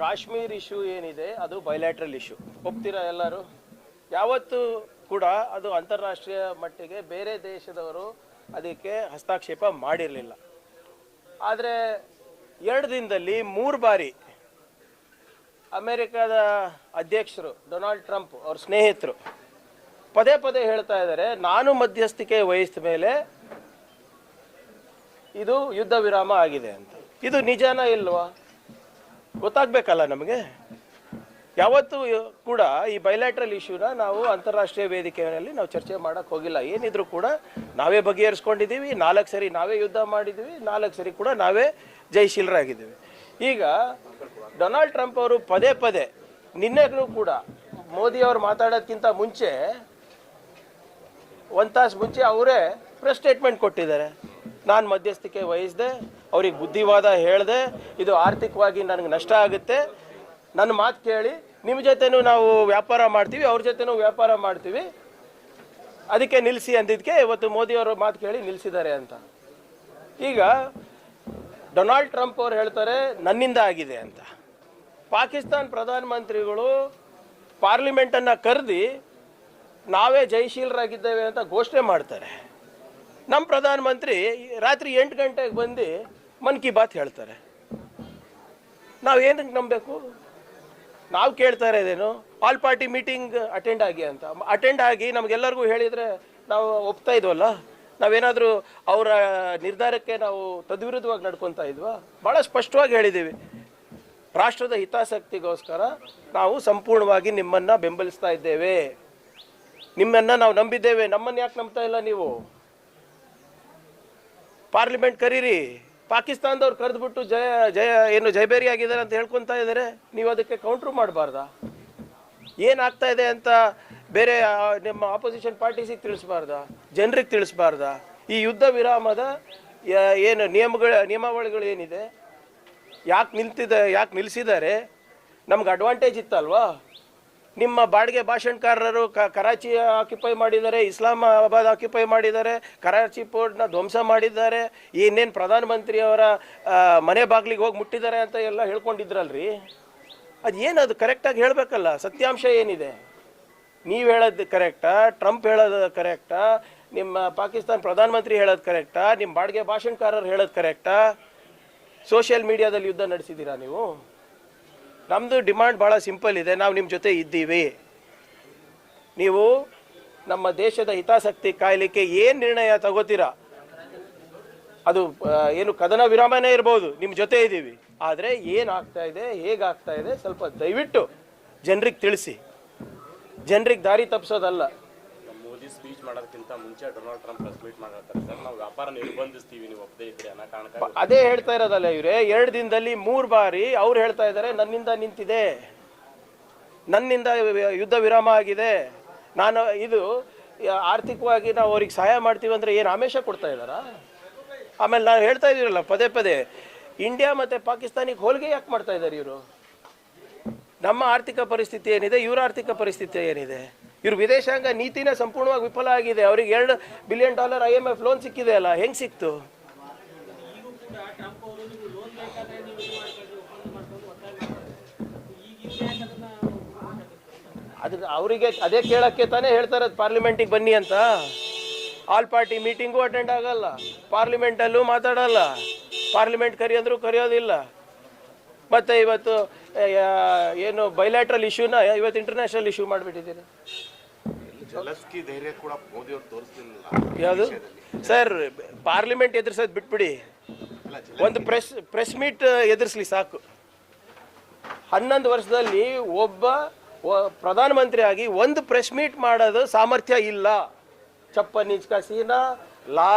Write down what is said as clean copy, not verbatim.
Kashmir issue ಏನಿದೆ ಅದು bilateral issue, ಒಪ್ತೀರಾ ಎಲ್ಲರೂ? ಯಾವತ್ತೂ ಕೂಡ ಅದು ಅಂತಾರಾಷ್ಟ್ರೀಯ ಮಟ್ಟಿಗೆ ಬೇರೆ ದೇಶದವರು ಅದಕ್ಕೆ ಹಸ್ತಕ್ಷೇಪ ಮಾಡಿರಲಿಲ್ಲ. ಆದರೆ 2 ದಿನದಲ್ಲಿ 3 ಬಾರಿ ಅಮೆರಿಕದ ಅಧ್ಯಕ್ಷರು ಡೊನಾಲ್ಡ್ ಟ್ರಂಪ್ ಅವ್ರ ಸ್ನೇಹಿತರು ಪದೇ ಪದೇ ಹೇಳ್ತಾ ಇದ್ದಾರೆ, ನಾನು ಮಧ್ಯಸ್ಥಿಕೆ ವಹಿಸಿದ ಮೇಲೆ ಇದು ಯುದ್ಧ ವಿರಾಮ ಆಗಿದೆ ಅಂತ. ಇದು ನಿಜಾನ ಇಲ್ವಾ ಗೊತ್ತಾಗಬೇಕಲ್ಲ ನಮಗೆ. ಯಾವತ್ತೂ ಕೂಡ ಈ ಬೈಲ್ಯಾಟ್ರಲ್ ಇಶ್ಯೂನ ನಾವು ಅಂತಾರಾಷ್ಟ್ರೀಯ ವೇದಿಕೆಯಲ್ಲಿ ನಾವು ಚರ್ಚೆ ಮಾಡೋಕ್ಕೆ ಹೋಗಿಲ್ಲ. ಏನಿದ್ರು ಕೂಡ ನಾವೇ ಬಗೆಹರಿಸ್ಕೊಂಡಿದ್ದೀವಿ. 4 ಸರಿ ನಾವೇ ಯುದ್ಧ ಮಾಡಿದ್ದೀವಿ, 4 ಸರಿ ಕೂಡ ನಾವೇ ಜಯಶೀಲರಾಗಿದ್ದೀವಿ. ಈಗ ಡೊನಾಲ್ಡ್ ಟ್ರಂಪ್ ಅವರು ಪದೇ ಪದೇ ನಿನ್ನೆಗೂ ಕೂಡ ಮೋದಿಯವರು ಮಾತಾಡೋದಕ್ಕಿಂತ ಮುಂಚೆ 1 ತಾಸು ಮುಂಚೆ ಅವರೇ ಪ್ರೆಸ್ ಸ್ಟೇಟ್ಮೆಂಟ್ ಕೊಟ್ಟಿದ್ದಾರೆ. ನಾನು ಮಧ್ಯಸ್ಥಿಕೆ ವಹಿಸಿದೆ, ಅವ್ರಿಗೆ ಬುದ್ಧಿವಾದ ಹೇಳಿದೆ, ಇದು ಆರ್ಥಿಕವಾಗಿ ನನಗೆ ನಷ್ಟ ಆಗುತ್ತೆ, ನನ್ನ ಮಾತು ಕೇಳಿ ನಿಮ್ಮ ಜೊತೆನೂ ನಾವು ವ್ಯಾಪಾರ ಮಾಡ್ತೀವಿ, ಅವ್ರ ಜೊತೆನೂ ವ್ಯಾಪಾರ ಮಾಡ್ತೀವಿ, ಅದಕ್ಕೆ ನಿಲ್ಲಿಸಿ ಅಂದಿದ್ದಕ್ಕೆ ಇವತ್ತು ಮೋದಿಯವರು ಮಾತು ಕೇಳಿ ನಿಲ್ಲಿಸಿದ್ದಾರೆ ಅಂತ. ಈಗ ಡೊನಾಲ್ಡ್ ಟ್ರಂಪ್ ಅವ್ರು ಹೇಳ್ತಾರೆ ನನ್ನಿಂದ ಆಗಿದೆ ಅಂತ. ಪಾಕಿಸ್ತಾನ ಪ್ರಧಾನಮಂತ್ರಿಗಳು ಪಾರ್ಲಿಮೆಂಟನ್ನು ಕರೆದು ನಾವೇ ಜಯಶೀಲರಾಗಿದ್ದೇವೆ ಅಂತ ಘೋಷಣೆ ಮಾಡ್ತಾರೆ. ನಮ್ಮ ಪ್ರಧಾನಮಂತ್ರಿ ರಾತ್ರಿ 8 ಗಂಟೆಗೆ ಬಂದು ಮನ್ ಕಿ ಬಾತ್ ಹೇಳ್ತಾರೆ. ನಾವು ಏನಕ್ಕೆ ನಂಬಬೇಕು? ನಾವು ಕೇಳ್ತಾ ಇರೋದೇನು, ಆಲ್ ಪಾರ್ಟಿ ಮೀಟಿಂಗ್ ಅಟೆಂಡ್ ಆಗಿ ಅಂತ. ಅಟೆಂಡ್ ಆಗಿ ನಮಗೆಲ್ಲರಿಗೂ ಹೇಳಿದರೆ ನಾವು ಒಪ್ತಾ ಇದ್ವಲ್ಲ? ನಾವೇನಾದರೂ ಅವರ ನಿರ್ಧಾರಕ್ಕೆ ನಾವು ತದ್ವಿರುದ್ಧವಾಗಿ ನಡ್ಕೊತಾ ಇದ್ವಾ? ಭಾಳ ಸ್ಪಷ್ಟವಾಗಿ ಹೇಳಿದ್ದೀವಿ, ರಾಷ್ಟ್ರದ ಹಿತಾಸಕ್ತಿಗೋಸ್ಕರ ನಾವು ಸಂಪೂರ್ಣವಾಗಿ ನಿಮ್ಮನ್ನು ಬೆಂಬಲಿಸ್ತಾ ಇದ್ದೇವೆ, ನಿಮ್ಮನ್ನು ನಾವು ನಂಬಿದ್ದೇವೆ. ನಮ್ಮನ್ನು ಯಾಕೆ ನಂಬ್ತಾ ಇಲ್ಲ ನೀವು? ಪಾರ್ಲಿಮೆಂಟ್ ಕರೀರಿ. ಪಾಕಿಸ್ತಾನದವ್ರು ಕರೆದ್ಬಿಟ್ಟು ಜಯಬೇರಿ ಆಗಿದ್ದಾರೆ ಅಂತ ಹೇಳ್ಕೊತಾ ಇದ್ದಾರೆ. ನೀವು ಅದಕ್ಕೆ ಕೌಂಟ್ರು ಮಾಡಬಾರ್ದಾ? ಏನಾಗ್ತಾ ಇದೆ ಅಂತ ಬೇರೆ ನಿಮ್ಮ ಆಪೋಸಿಷನ್ ಪಾರ್ಟೀಸಿಗೆ ತಿಳಿಸ್ಬಾರ್ದಾ? ಜನರಿಗೆ ತಿಳಿಸ್ಬಾರ್ದಾ? ಈ ಯುದ್ಧ ವಿರಾಮದ ಏನು ನಿಯಮಾವಳಿಗಳು ಏನಿದೆ, ಯಾಕೆ ನಿಲ್ಲಿಸಿದ್ದಾರೆ? ನಮ್ಗೆ ಅಡ್ವಾಂಟೇಜ್ ಇತ್ತಲ್ವಾ? ನಿಮ್ಮ ಬಾಡಿಗೆ ಭಾಷಣಕಾರರು ಕರಾಚಿ ಆಕ್ಯುಪೈ ಮಾಡಿದ್ದಾರೆ, ಇಸ್ಲಾಮಾಬಾದ್ ಆಕ್ಯುಪೈ ಮಾಡಿದ್ದಾರೆ, ಕರಾಚಿ ಪೋರ್ಟ್ನ ಧ್ವಂಸ ಮಾಡಿದ್ದಾರೆ, ಇನ್ನೇನು ಪ್ರಧಾನಮಂತ್ರಿಯವರ ಮನೆ ಬಾಗಿಲಿಗೆ ಹೋಗಿ ಮುಟ್ಟಿದ್ದಾರೆ ಅಂತ ಎಲ್ಲ ಹೇಳ್ಕೊಂಡಿದ್ರಲ್ರಿ. ಅದು ಏನದು ಕರೆಕ್ಟಾಗಿ ಹೇಳಬೇಕಲ್ಲ. ಸತ್ಯಾಂಶ ಏನಿದೆ? ನೀವು ಹೇಳೋದು ಕರೆಕ್ಟಾ? ಟ್ರಂಪ್ ಹೇಳೋದು ಕರೆಕ್ಟಾ? ನಿಮ್ಮ ಪಾಕಿಸ್ತಾನ ಪ್ರಧಾನಮಂತ್ರಿ ಹೇಳೋದು ಕರೆಕ್ಟಾ? ನಿಮ್ಮ ಬಾಡಿಗೆ ಭಾಷಣಕಾರರು ಹೇಳೋದು ಕರೆಕ್ಟಾ? ಸೋಷಿಯಲ್ ಮೀಡಿಯಾದಲ್ಲಿ ಯುದ್ಧ ನಡೆಸಿದ್ದೀರಾ ನೀವು? ನಮ್ಮದು ಡಿಮಾಂಡ್ ಭಾಳ ಸಿಂಪಲ್ ಇದೆ, ನಾವು ನಿಮ್ಮ ಜೊತೆ ಇದ್ದೀವಿ. ನೀವು ನಮ್ಮ ದೇಶದ ಹಿತಾಸಕ್ತಿ ಕಾಯಲಿಕ್ಕೆ ಏನು ನಿರ್ಣಯ ತಗೋತೀರಾ, ಅದು ಏನು ಕದನ ವಿರಾಮನೇ ಇರ್ಬೋದು, ನಿಮ್ಮ ಜೊತೆ ಇದ್ದೀವಿ. ಆದರೆ ಏನಾಗ್ತಾ ಇದೆ, ಹೇಗಾಗ್ತಾ ಇದೆ ಸ್ವಲ್ಪ ದಯವಿಟ್ಟು ಜನರಿಗೆ ತಿಳಿಸಿ. ಜನರಿಗೆ ದಾರಿ ತಪ್ಪಿಸೋದಲ್ಲ. ಮೋದಿ ಸ್ಪೀಚ್ ಮಾಡೋದಕ್ಕಿಂತ ಮುಂಚೆ ಡೊನಾಲ್ಡ್ ಟ್ರಂಪ್ ಟ್ವೀಟ್ ಮಾಡಿರ್ತಾರೆ, ಸರ್ ನಾವು ವ್ಯಾಪಾರ ನಿರ್ಬಂಧಿಸ್ತೀವಿ ನೀವು ಒಪ್ಪದೇ ಇದ್ರೆ ಅನ್ನೋ ಕಾರಣಕ್ಕೆ. ಅದೇ ಹೇಳ್ತಾ ಇರೋದಲ್ಲ ಇವರೇ. 2 ದಿನದಲ್ಲಿ 3 ಬಾರಿ ಅವ್ರು ಹೇಳ್ತಾ ಇದ್ದಾರೆ ನನ್ನಿಂದ ನಿಂತಿದೆ, ನನ್ನಿಂದ ಯುದ್ಧ ವಿರಾಮ ಆಗಿದೆ, ನಾನು ಇದು ಆರ್ಥಿಕವಾಗಿ ನಾವು ಅವ್ರಿಗೆ ಸಹಾಯ ಮಾಡ್ತೀವಿ ಅಂದರೆ ಏನು ಆಮಿಷ ಕೊಡ್ತಾ ಇದ್ದಾರಾ? ಆಮೇಲೆ ನಾನು ಹೇಳ್ತಾ ಇದ್ದೀರಲ್ಲ ಪದೇ ಪದೇ, ಇಂಡಿಯಾ ಮತ್ತು ಪಾಕಿಸ್ತಾನಿಗೆ ಹೋಲಿಕೆ ಯಾಕೆ ಮಾಡ್ತಾ ಇದ್ದಾರೆ ಇವರು? ನಮ್ಮ ಆರ್ಥಿಕ ಪರಿಸ್ಥಿತಿ ಏನಿದೆ, ಇವರ ಆರ್ಥಿಕ ಪರಿಸ್ಥಿತಿ ಏನಿದೆ? ಇವ್ರ ವಿದೇಶಾಂಗ ನೀತಿನೇ ಸಂಪೂರ್ಣವಾಗಿ ವಿಫಲ ಆಗಿದೆ. ಅವ್ರಿಗೆ $2 ಬಿಲಿಯನ್ IMF ಲೋನ್ ಸಿಕ್ಕಿದೆ ಅಲ್ಲ, ಹೆಂಗೆ ಸಿಕ್ತು? ಅದಕ್ಕೆ ಅವರಿಗೆ ಅದೇ ಕೇಳೋಕ್ಕೆ ತಾನೇ ಹೇಳ್ತಾ ಇರೋದು ಪಾರ್ಲಿಮೆಂಟಿಗೆ ಬನ್ನಿ ಅಂತ. ಆಲ್ ಪಾರ್ಟಿ ಮೀಟಿಂಗು ಅಟೆಂಡ್ ಆಗಲ್ಲ, ಪಾರ್ಲಿಮೆಂಟಲ್ಲೂ ಮಾತಾಡಲ್ಲ, ಪಾರ್ಲಿಮೆಂಟ್ ಕರೆಯೋದ್ರೂ ಕರೆಯೋದಿಲ್ಲ. ಮತ್ತು ಇವತ್ತು ಏನು ಬೈಲ್ಯಾಟ್ರಲ್ ಇಶ್ಯೂನ ಇವತ್ತು ಇಂಟರ್ನ್ಯಾಷನಲ್ ಇಶ್ಯೂ ಮಾಡಿಬಿಟ್ಟಿದ್ದೀರಿ. ಯಾವುದು ಸರ್? ಪಾರ್ಲಿಮೆಂಟ್ ಎದುರಿಸೋದು ಬಿಟ್ಬಿಡಿ, ಒಂದು ಪ್ರೆಸ್ ಮೀಟ್ ಎದುರಿಸಲಿ ಸಾಕು. 11 ವರ್ಷದಲ್ಲಿ ಒಬ್ಬ ಪ್ರಧಾನಮಂತ್ರಿ ಆಗಿ ಒಂದು ಪ್ರೆಸ್ ಮೀಟ್ ಮಾಡೋದು ಸಾಮರ್ಥ್ಯ ಇಲ್ಲ. ಚಪ್ಪ ನಿಜ್ಕ ಸೀನಾ ಲಾ